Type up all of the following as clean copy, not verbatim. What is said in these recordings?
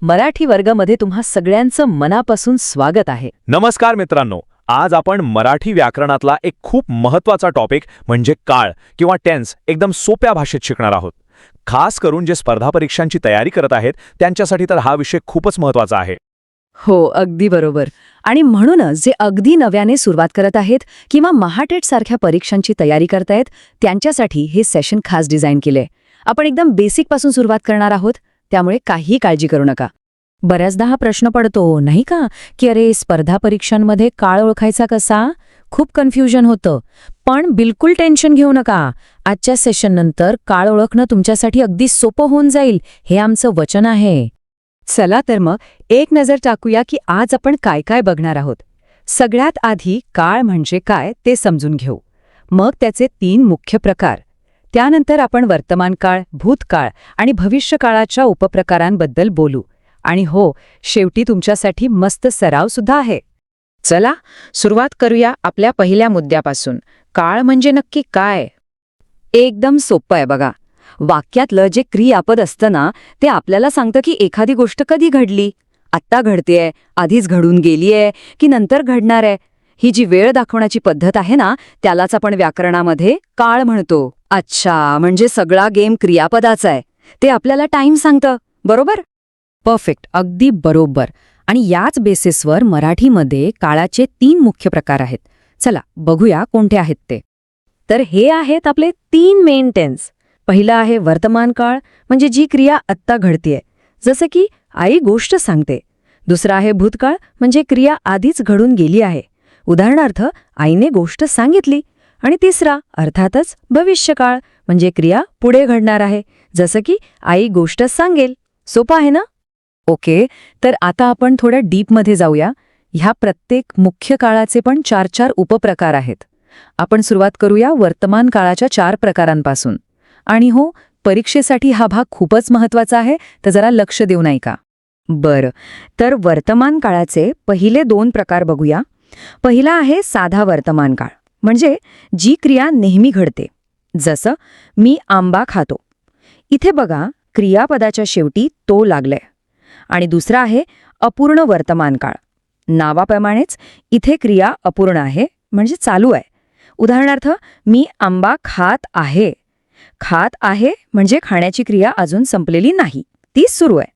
मराठी वर्गामध्ये तुम्हा सगळ्यांचं मनापासून स्वागत आहे. नमस्कार मित्रांनो, आज आपण मराठी व्याकरणातला एक खूप महत्त्वाचा टॉपिक म्हणजे काळ किंवा टेन्स एकदम सोप्या भाषेत शिकणार आहोत. खास करून जे स्पर्धा परीक्षांची तयारी करत आहेत त्यांच्यासाठी तर हा विषय खूपच महत्त्वाचा आहे. हो, अगदी बरोबर. आणि म्हणूनच जे अगदी नव्याने सुरुवात करत आहेत किंवा महाटेट सारख्या परीक्षांची तयारी करतायत त्यांच्यासाठी हे सेशन खास डिझाईन केले. आपण एकदम बेसिक पासून सुरुवात करणार आहोत, त्यामुळे काही काळजी करू नका. बऱ्याचदा हा प्रश्न पडतो नाही का, की अरे स्पर्धा परीक्षांमध्ये काळ ओळखायचा कसा? खूप कन्फ्युजन होतं. पण बिलकुल टेन्शन घेऊ नका. आजच्या सेशननंतर काळ ओळखणं तुमच्यासाठी अगदी सोपं होऊन जाईल, हे आमचं वचन आहे. चला तर मग एक नजर टाकूया की आज आपण काय काय बघणार आहोत. सगळ्यात आधी काळ म्हणजे काय ते समजून घेऊ. मग त्याचे 3 मुख्य प्रकार. त्यानंतर आपण वर्तमान काळ, भूतकाळ आणि भविष्यकाळाच्या उपप्रकारांबद्दल बोलू. आणि हो, शेवटी तुमच्यासाठी मस्त सराव सुद्धा आहे. चला सुरुवात करूया आपल्या पहिल्या मुद्द्यापासून. काळ म्हणजे नक्की काय? एकदम सोपं आहे बघा. वाक्यातलं जे क्रियापद असतं ना, ते आपल्याला सांगतं की एखादी गोष्ट कधी घडली, आत्ता घडतेय, आधीच घडून गेलीये की नंतर घडणार आहे. ही जी वेळ दाखवण्याची पद्धत आहे ना, त्यालाच आपण व्याकरणामध्ये काळ म्हणतो. अच्छा, म्हणजे सगळा गेम क्रियापदाचा आहे. ते आपल्याला टाइम सांगतं, बरोबर? परफेक्ट, अगदी बरोबर. आणि याच बेसिसवर मराठीमध्ये काळाचे 3 मुख्य प्रकार आहेत. चला बघूया कोणते आहेत ते. तर हे आहेत आपले 3 मेन टेन्स. पहिलं आहे वर्तमान काळ, म्हणजे जी क्रिया आत्ता घडतेय, जसं की आई गोष्ट सांगते. दुसरं आहे भूतकाळ, म्हणजे क्रिया आधीच घडून गेली आहे. उदाहरणार्थ आईने गोष्ट सांगितली. आणि तिसरा अर्थातच भविष्यकाळ, म्हणजे क्रिया पुढे घडणार आहे, जसं की आई गोष्ट सांगेल. सोपं आहे ना? ओके, तर आता आपण थोड्या डीपमध्ये जाऊया. ह्या प्रत्येक मुख्य काळाचे पण 4 उपप्रकार आहेत. आपण सुरुवात करूया वर्तमान काळाच्या 4 प्रकारांपासून. आणि हो, परीक्षेसाठी हा भाग खूपच महत्त्वाचा आहे, तर जरा लक्ष देऊ नाही का? बरं, तर वर्तमान काळाचे पहिले 2 प्रकार बघूया. पहिला आहे साधा वर्तमान काळ, म्हणजे जी क्रिया नेहमी घडते. जसं मी आंबा खातो. इथे बघा, क्रियापदाच्या शेवटी तो लागलाय. आणि दुसरा आहे अपूर्ण वर्तमान काळ. नावाप्रमाणेच इथे क्रिया अपूर्ण आहे, म्हणजे चालू आहे. उदाहरणार्थ मी आंबा खात आहे. खात आहे म्हणजे खाण्याची क्रिया अजून संपलेली नाही, तीच सुरू आहे.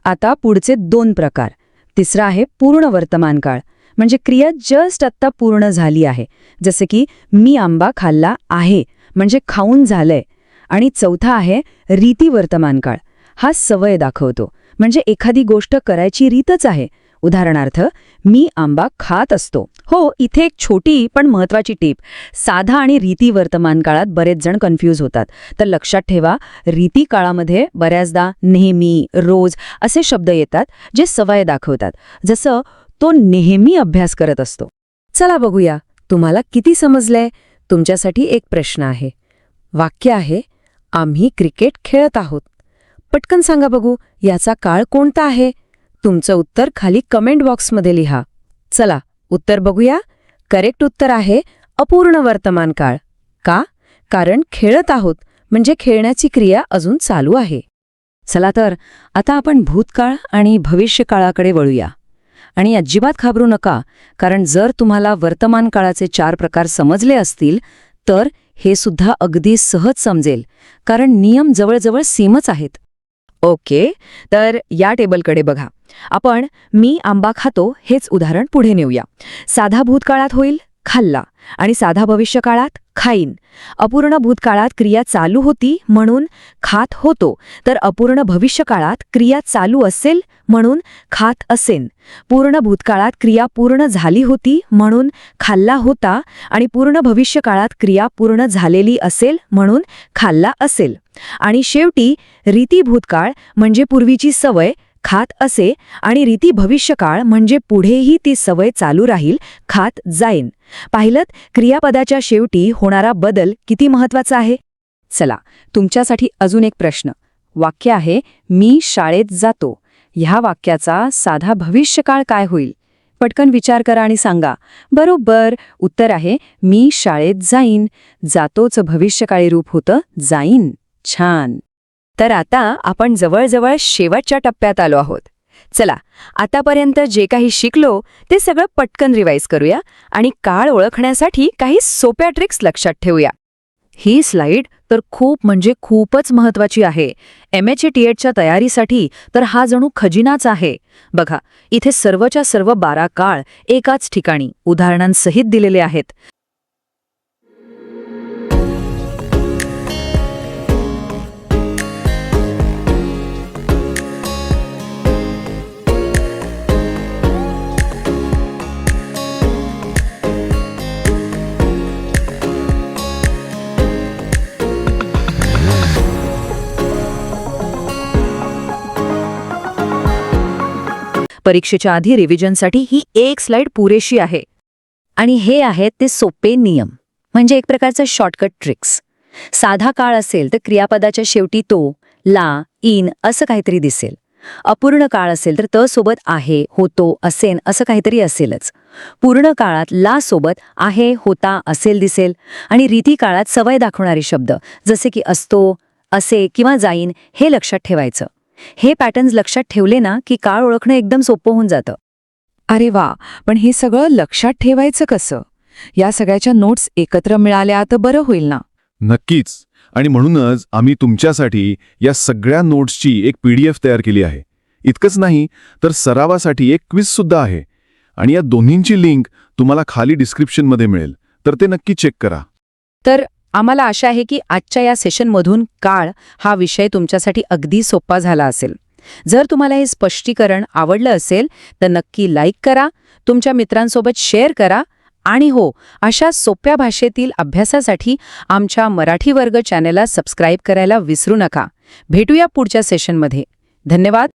आता पुढचे 2 प्रकार. तिसरा आहे पूर्ण वर्तमान काळ, म्हणजे क्रिया जस्ट आत्ता पूर्ण झाली आहे, जसे की मी आंबा खाल्ला आहे, म्हणजे खाऊन झालंय. आणि चौथा आहे रीती वर्तमान काळ. हा सवय दाखवतो, म्हणजे एखादी गोष्ट करायची रीतच आहे. उदाहरणार्थ मी आंबा खात असतो. हो, इथे एक छोटी पण महत्वाची टीप. साधा आणि रीती वर्तमान काळात बरेच जण कन्फ्यूज होतात. तर लक्षात ठेवा, रीती काळामध्ये बऱ्याचदा नेहमी, रोज असे शब्द येतात जे सवय दाखवतात, जसं तो नेहमी अभ्यास करत असतो. चला बघूया तुम्हाला किती समजलंय. तुमच्यासाठी एक प्रश्न आहे. वाक्य आहे आम्ही क्रिकेट खेळत आहोत. पटकन सांगा बघू, याचा काळ कोणता आहे? तुमचं उत्तर खाली कमेंट बॉक्समध्ये लिहा. चला उत्तर बघूया. करेक्ट उत्तर आहे अपूर्ण वर्तमान काळ. का? कारण खेळत आहोत, म्हणजे खेळण्याची क्रिया अजून चालू आहे. चला तर आता आपण भूतकाळ आणि भविष्यकाळाकडे वळूया. आणि अजिबात घाबरू नका, कारण जर तुम्हाला वर्तमान काळाचे 4 प्रकार समजले असतील तर हे सुद्धा अगदी सहज समजेल, कारण नियम जवळजवळ सेमच आहेत. ओके, तर या टेबलकडे बघा. आपण मी आंबा खातो हेच उदाहरण पुढे नेऊया. साधा भूतकाळात होईल खाल्ला, आणि साधा भविष्यकाळात खाईन. अपूर्ण भूतकाळात क्रिया चालू होती म्हणून खात होतो, तर अपूर्ण भविष्यकाळात क्रिया चालू असेल म्हणून खात असेन. पूर्ण भूतकाळात क्रिया पूर्ण झाली होती म्हणून खाल्ला होता, आणि पूर्ण भविष्यकाळात क्रिया पूर्ण झालेली असेल म्हणून खाल्ला असेल. आणि शेवटी रीती भूतकाळ म्हणजे पूर्वीची सवय, खात असे, आणि रीती भविष्यकाळ म्हणजे पुढेही ती सवय चालू राहील, खात जाईन. पाहिलंत, क्रियापदाच्या शेवटी होणारा बदल किती महत्वाचा आहे. चला तुमच्यासाठी अजून एक प्रश्न. वाक्य आहे मी शाळेत जातो. ह्या वाक्याचा साधा भविष्यकाळ काय होईल? पटकन विचार करा आणि सांगा. बरोबर, उत्तर आहे मी शाळेत जाईन. जातोचं भविष्यकाळी रूप होतं जाईन. छान. तर आता आपण जवळजवळ शेवटच्या टप्प्यात आलो आहोत. चला, आतापर्यंत जे काही शिकलो ते सगळं पटकन रिवाईज करूया आणि काळ ओळखण्यासाठी काही सोप्या ट्रिक्स लक्षात ठेवूया. ही स्लाइड तर खूप म्हणजे खूपच महत्वाची आहे. MHATच्या तयारीसाठी तर हा जणू खजिनाच आहे. बघा, इथे सर्वच्या सर्व 12 काळ एकाच ठिकाणी उदाहरणांसहित दिलेले आहेत. परीक्षेच्या आधी रिव्हिजनसाठी ही एक स्लाइड पुरेशी आहे. आणि हे आहेत ते सोपे नियम, म्हणजे एक प्रकारचं शॉर्टकट ट्रिक्स. साधा काळ असेल तर क्रियापदाच्या शेवटी तो, ला, इन असं काहीतरी दिसेल. अपूर्ण काळ असेल तर त सोबत आहे, होतो, असेन असं काहीतरी असेलच. पूर्ण काळात ला सोबत आहे, होता, असेल दिसेल. आणि रीती काळात सवय दाखवणारे शब्द जसे की असतो, असे किंवा जाईन हे लक्षात ठेवायचं. हे पॅटर्न्स लक्षात ठेवले ना की काळ ओळखणं एकदम सोपं होऊन जातं. अरे वा, पण हे सगळं लक्षात ठेवायचं कसं? या सगळ्याच्या नोट्स एकत्र मिळाल्या तर बरं होईल ना. नक्कीच. आणि म्हणूनच आम्ही तुमच्यासाठी या सगळ्या नोट्सची एक PDF तयार केली आहे. इतकंच नाही तर सरावासाठी एक क्विज सुद्धा आहे. आणि या दोन्हींची लिंक तुम्हाला खाली डिस्क्रिप्शनमध्ये मिळेल, तर ते नक्की चेक करा. तर आम्हाला आशा आहे की आजच्या या सेशनमधून काळ हा विषय तुमच्यासाठी अगदी सोपा झाला असेल. जर तुम्हाला हे स्पष्टीकरण आवडलं असेल तर नक्की लाईक करा, तुमच्या मित्रांसोबत शेअर करा आणि हो, अशा सोप्या भाषेतील अभ्यासासाठी आमच्या मराठी वर्ग चॅनेलला सबस्क्राईब करायला विसरू नका. भेटूया पुढच्या सेशनमध्ये. धन्यवाद.